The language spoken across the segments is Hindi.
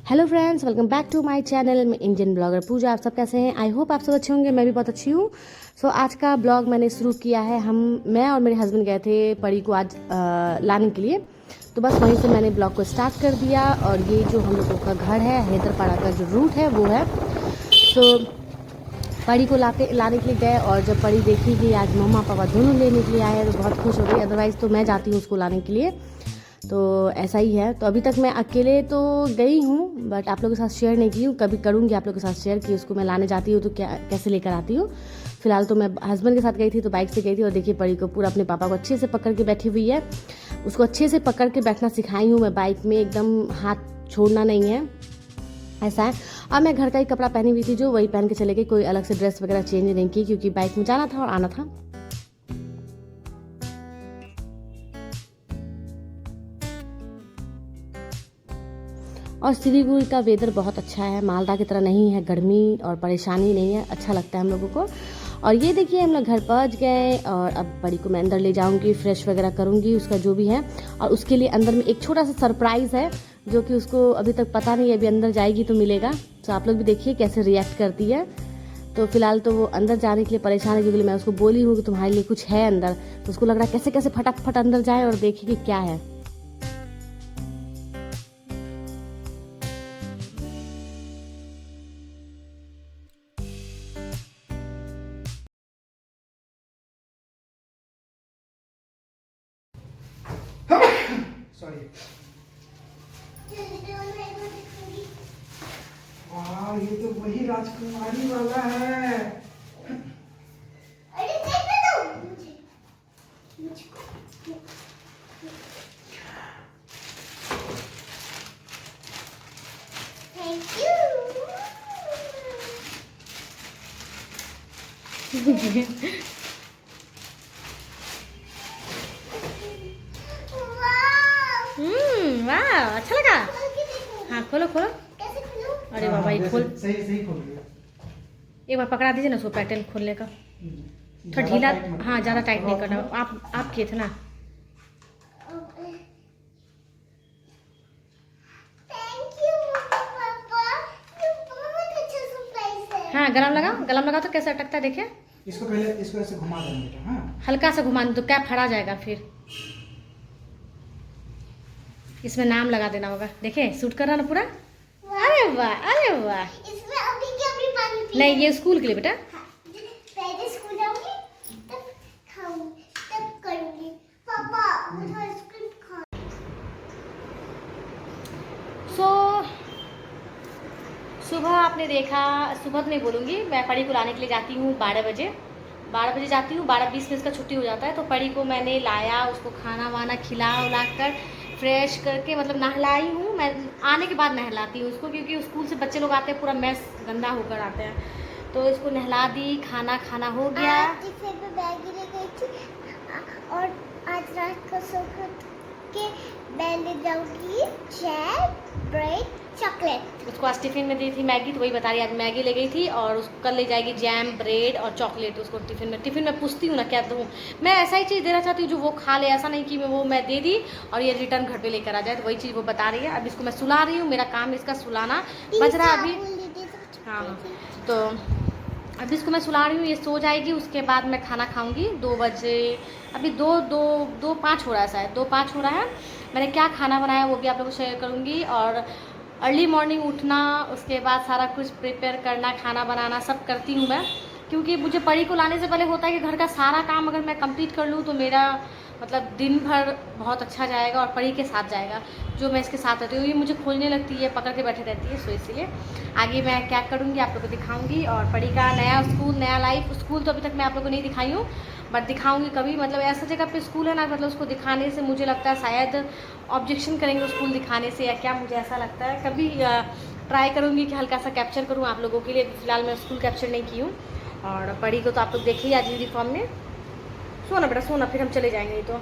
Hello friends, welcome back to my channel. मैं इंडियन ब्लॉगर पूजा। आप सब कैसे हैं? आई होप आप सब अच्छे होंगे। मैं भी बहुत अच्छी हूँ। आज का ब्लॉग मैंने शुरू किया है। मैं और मेरे हस्बैंड गए थे परी को आज लाने के लिए, तो बस वहीं से मैंने ब्लॉग को स्टार्ट कर दिया। और ये जो हम लोगों का घर है, हैदरपाड़ा का जो रूट है वो है। परी को लाने के लिए गए, और जब परी देखी कि आज मम्मा पापा दोनों लेने के लिए आए हैं तो बहुत खुश हो गई। अदरवाइज़ तो मैं जाती हूँ उसको लाने के लिए, तो ऐसा ही है। तो अभी तक मैं अकेले तो गई हूँ, बट आप लोगों के साथ शेयर नहीं की हूँ। कभी करूँगी आप लोगों के साथ शेयर कि उसको मैं लाने जाती हूँ तो कैसे लेकर आती हूँ। फिलहाल तो मैं हस्बैंड के साथ गई थी, तो बाइक से गई थी। और देखिए परी को पूरा अपने पापा को अच्छे से पकड़ के बैठी हुई है। उसको अच्छे से पकड़ के बैठना सिखाई हूँ मैं बाइक में, एकदम हाथ छोड़ना नहीं है, ऐसा है। अब मैं घर का ही कपड़ा पहनी हुई थी जो, वही पहन के चले गई। कोई अलग से ड्रेस वगैरह चेंज नहीं की, क्योंकि बाइक में जाना था और आना था। और सिलीगुड़ी का वेदर बहुत अच्छा है, मालदा की तरह नहीं है, गर्मी और परेशानी नहीं है, अच्छा लगता है हम लोगों को। और ये देखिए हम लोग घर पहुंच गए, और अब बड़ी को मैं अंदर ले जाऊंगी, फ्रेश वगैरह करूंगी उसका जो भी है। और उसके लिए अंदर में एक छोटा सा सरप्राइज़ है, जो कि उसको अभी तक पता नहीं है। अभी अंदर जाएगी तो मिलेगा। तो आप लोग भी देखिए कैसे रिएक्ट करती है। तो फिलहाल तो वो अंदर जाने के लिए परेशान है, क्योंकि मैं उसको बोली हूँ कि तुम्हारे लिए कुछ है अंदर। तो उसको लग रहा है कैसे कैसे फटाफट अंदर जाए और देखिए कि क्या है। सॉरी। वाह, ये तो वही राजकुमारी वाला है। अरे देखने दो मुझे, मुझको। Thank you. वाह, अच्छा लगा। खोल के देखो। हाँ खोलो खोलो। कैसे खोलूं? अरे बाबा, ये खोल। सही सही खोल गया। एक बार पकड़ा दीजिए ना उसको, पैटर्न खोलने का। थोड़ा ज़्यादा ढीला। टाइट मत हाँ, करना। ज़्यादा टाइट नहीं थोड़ा करना। अपना- आप किए थे ना। थैंक यू पापा, ये बहुत अच्छा सरप्राइज है। हाँ, गलम लगा तो कैसे अटकता है देखिए। इसको पहले इसको ऐसे घुमा देना बेटा। हाँ, हल्का सा घुमा दो तो कैप हरा जाएगा। फिर इसमें नाम लगा देना होगा। देखिए सूट कर रहा ना पूरा। अरे वाह, अरे वाह। इसमें अभी क्या भी पानी पी नहीं, ये स्कूल के लिए बेटा। हाँ, पहले स्कूल जाऊंगी तब खाऊंगी, तब करूंगी। पापा मुझे आइसक्रीम खा। सुबह आपने देखा, सुबह तो नहीं बोलूँगी, मैं परी को लाने के लिए जाती हूँ 12 बजे। 12 बजे जाती हूँ, 12:20 में इसका छुट्टी हो जाता है। तो परी को मैंने लाया, उसको खाना वाना खिला उला कर फ्रेश करके, मतलब नहलाई हूँ मैं। आने के बाद नहलाती हूँ उसको, क्योंकि स्कूल से बच्चे लोग आते हैं पूरा मैस गंदा होकर आते हैं। तो इसको नहला दी, खाना हो गया। आज टिफिन में मैगी ले गई थी, और आज रात को सो के मैं ले जाऊंगी जैम, ब्रेड, चॉकलेट। उसको आज टिफ़िन में दी थी मैगी, तो वही बता रही, आज मैगी ले गई थी। और उसको कल ले जाएगी जैम, ब्रेड और चॉकलेट उसको टिफ़िन में पूछती हूँ ना क्या दूँ। मैं ऐसा ही चीज़ देना चाहती हूँ जो वो खा ले, ऐसा नहीं कि मैं दे दी और ये रिटर्न घर पे लेकर आ जाए। तो वही चीज़ वो बता रही है। अब इसको मैं सुला रही हूँ, मेरा काम इसका सुलाना बच रहा है अभी। हाँ, तो अब इसको मैं सुला रही हूँ, ये सो जाएगी। उसके बाद मैं खाना खाऊंगी 2 बजे। अभी 2:05 हो रहा है, शायद 2:05 हो रहा है। मैंने क्या खाना बनाया वो भी आप लोगों को शेयर करूँगी। और अर्ली मॉर्निंग उठना, उसके बाद सारा कुछ प्रिपेयर करना, खाना बनाना सब करती हूँ मैं। क्योंकि मुझे परी को लाने से पहले होता है कि घर का सारा काम अगर मैं कंप्लीट कर लूँ तो मेरा मतलब दिन भर बहुत अच्छा जाएगा, और परी के साथ जाएगा जो मैं इसके साथ रहती हूँ। ये मुझे खोजने लगती है, पकड़ के बैठे रहती है। सो इसीलिए आगे मैं क्या करूँगी आप लोगों को दिखाऊँगी। और परी का नया स्कूल, नया लाइफ। स्कूल तो अभी तक मैं आप लोगों को नहीं दिखाई हूँ, बट दिखाऊंगी कभी। मतलब ऐसा जगह पे स्कूल है ना, मतलब उसको दिखाने से मुझे लगता है शायद ऑब्जेक्शन करेंगे स्कूल दिखाने से, या क्या, मुझे ऐसा लगता है। कभी ट्राई करूँगी कि हल्का सा कैप्चर करूँ आप लोगों के लिए। फिलहाल मैं स्कूल कैप्चर नहीं की हूँ। और परी को तो आप लोग देखिए आज यूनिफॉर्म में। सोना बेटा सोना, फिर हम चले जाएंगे। तो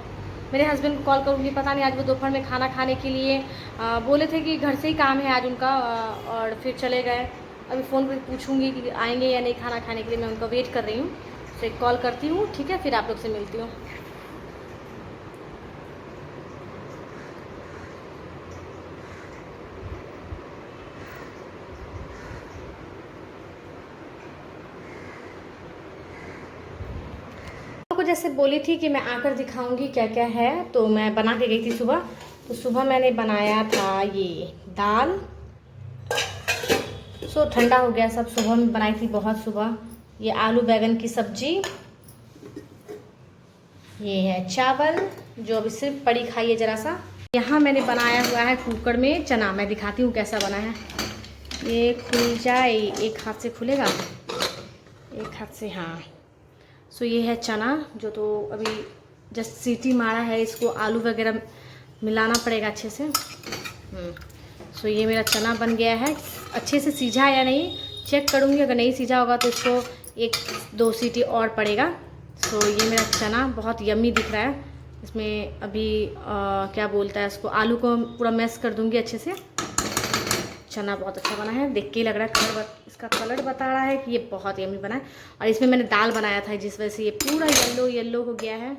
मेरे हस्बैंड को कॉल करूँगी, पता नहीं आज वो दोपहर में खाना खाने के लिए बोले थे कि घर से ही काम है आज उनका, और फिर चले गए। अभी फ़ोन पर पूछूंगी कि आएंगे या नहीं खाना खाने के लिए, मैं उनका वेट कर रही हूँ। तो एक कॉल करती हूँ, ठीक है, फिर आप लोग से मिलती हूँ। आपको जैसे बोली थी कि मैं आकर दिखाऊंगी क्या क्या है, तो मैं बना के गई थी सुबह। तो सुबह मैंने बनाया था ये दाल। सो ठंडा हो गया सब, सुबह में बनाई थी बहुत सुबह। ये आलू बैंगन की सब्जी, ये है चावल जो अभी सिर्फ पड़ी खाई है ज़रा सा। यहाँ मैंने बनाया हुआ है कुकर में चना, मैं दिखाती हूँ कैसा बना है। ये खुल जाए, एक हाथ से खुलेगा, एक हाथ से, हाँ। सो ये है चना जो तो अभी जस्ट सीटी मारा है, इसको आलू वगैरह मिलाना पड़ेगा अच्छे से। सो ये मेरा चना बन गया है। अच्छे से सीझा या नहीं चेक करूँगी, अगर नहीं सीझा होगा तो इसको 1-2 सीटी और पड़ेगा। सो ये मेरा चना बहुत यम्मी दिख रहा है। इसमें अभी क्या बोलता है इसको, आलू को पूरा मैश कर दूँगी अच्छे से। चना बहुत अच्छा बना है, देख के ही लग रहा है, कलर इसका कलर बता रहा है कि ये बहुत यम्मी बना है। और इसमें मैंने दाल बनाया था जिस वजह से ये पूरा येलो हो गया है।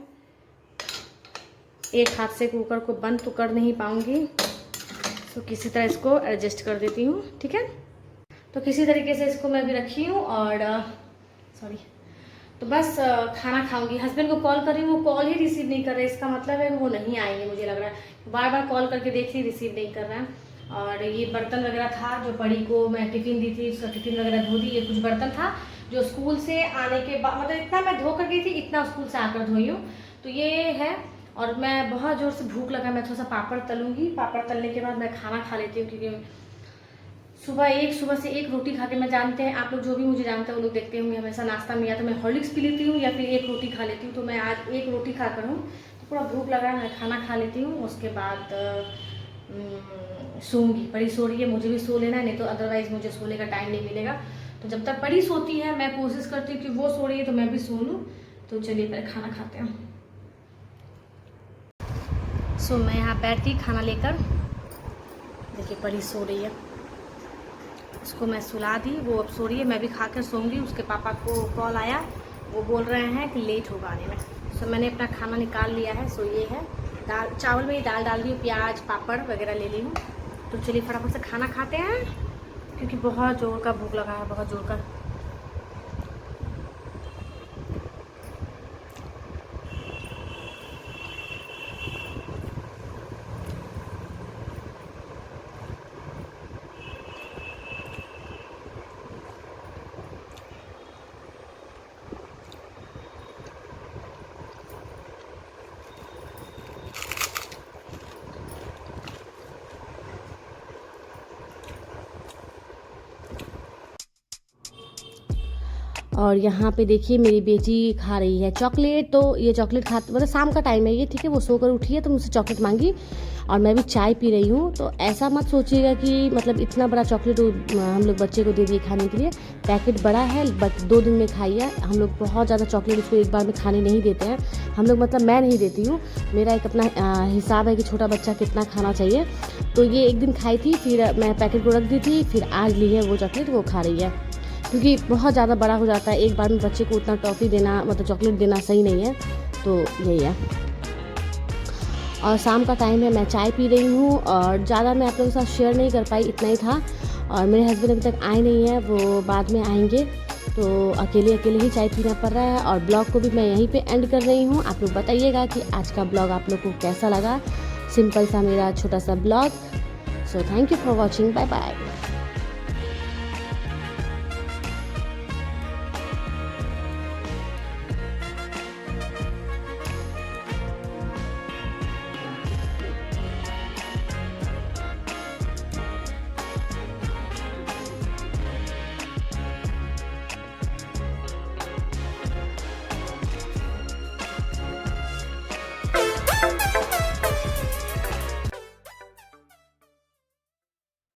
एक हाथ से कुकर को बंद तो कर नहीं पाऊँगी, तो किसी तरह इसको एडजस्ट कर देती हूँ, ठीक है। तो किसी तरीके से इसको मैं अभी रखी हूँ और सॉरी, तो बस खाना खाऊंगी। हस्बैंड को कॉल कर रही हूँ, वो कॉल ही रिसीव नहीं कर रहे, इसका मतलब है वो नहीं आएंगे, मुझे लग रहा है। बार बार कॉल करके देख ली, रिसीव नहीं कर रहा है। और ये बर्तन वगैरह था जो पड़ी को मैं टिफ़िन दी थी, उसका टिफ़िन वगैरह धो दी। ये कुछ बर्तन था जो स्कूल से आने के बाद, मतलब इतना मैं धो कर गई थी, इतना स्कूल से आकर धोई हूँ। तो ये है, और मैं बहुत ज़ोर से भूख लगा, मैं थोड़ा सा पापड़ तलूँगी। पापड़ तलने के बाद मैं खाना खा लेती हूँ, क्योंकि सुबह से एक रोटी खा के, मैं जानते हैं आप लोग जो भी मुझे जानते हैं वो लोग देखते होंगे हमेशा नाश्ता में या तो मैं हॉर्लिक्स पी लेती हूँ या फिर एक रोटी खा लेती हूँ। तो मैं आज एक रोटी खाकर हूँ, तो पूरा भूख लगा है, मैं खाना खा लेती हूँ। उसके बाद सोऊंगी। परी सो रही है, मुझे भी सो लेना है, नहीं तो अदरवाइज़ मुझे सोने का टाइम नहीं मिलेगा। तो जब तक परी सोती है मैं कोशिश करती हूँ कि वो सो रही है तो मैं भी सो लूँ। तो चलिए पहले खाना खाते हैं। सो मैं यहाँ बैठी खाना लेकर, देखिए परी सो रही है, उसको मैं सुला दी, वो अब सो रही है, मैं भी खाकर सोऊंगी। उसके पापा को कॉल आया, वो बोल रहे हैं कि लेट होगा आने में। सो मैंने अपना खाना निकाल लिया है। सो ये है दाल, चावल में ही दाल डाल दी हूँ, प्याज पापड़ वगैरह ले ली हूँ। तो चलिए फटाफट से खाना खाते हैं, क्योंकि बहुत जोर का भूख लगा है, बहुत जोर का। और यहाँ पे देखिए मेरी बेटी खा रही है चॉकलेट। तो ये चॉकलेट खाते, मतलब शाम का टाइम है ये, ठीक है, वो सोकर उठी है तो मुझसे चॉकलेट मांगी और मैं भी चाय पी रही हूँ। तो ऐसा मत सोचिएगा कि मतलब इतना बड़ा चॉकलेट हम लोग बच्चे को दे दिए खाने के लिए। पैकेट बड़ा है बट 2 दिन में खाई है। हम लोग बहुत ज़्यादा चॉकलेट उसको एक बार में खाने नहीं देते हैं हम लोग, मतलब मैं नहीं देती हूँ, मेरा एक अपना हिसाब है कि छोटा बच्चा कितना खाना चाहिए। तो ये एक दिन खाई थी, फिर मैं पैकेट को रख दी थी, फिर आज ली है वो चॉकलेट, वो खा रही है, क्योंकि बहुत ज़्यादा बड़ा हो जाता है एक बार में बच्चे को उतना टॉफ़ी देना, मतलब चॉकलेट देना सही नहीं है। तो यही है। और शाम का टाइम है, मैं चाय पी रही हूँ और ज़्यादा मैं आप लोगों के साथ शेयर नहीं कर पाई, इतना ही था। और मेरे हस्बैंड अभी तक आए नहीं हैं, वो बाद में आएंगे, तो अकेले ही चाय पीना पड़ रहा है। और ब्लॉग को भी मैं यहीं पे एंड कर रही हूँ। आप लोग बताइएगा कि आज का ब्लॉग आप लोग को कैसा लगा। सिंपल सा मेरा छोटा सा blog. So thank you for watching, bye bye.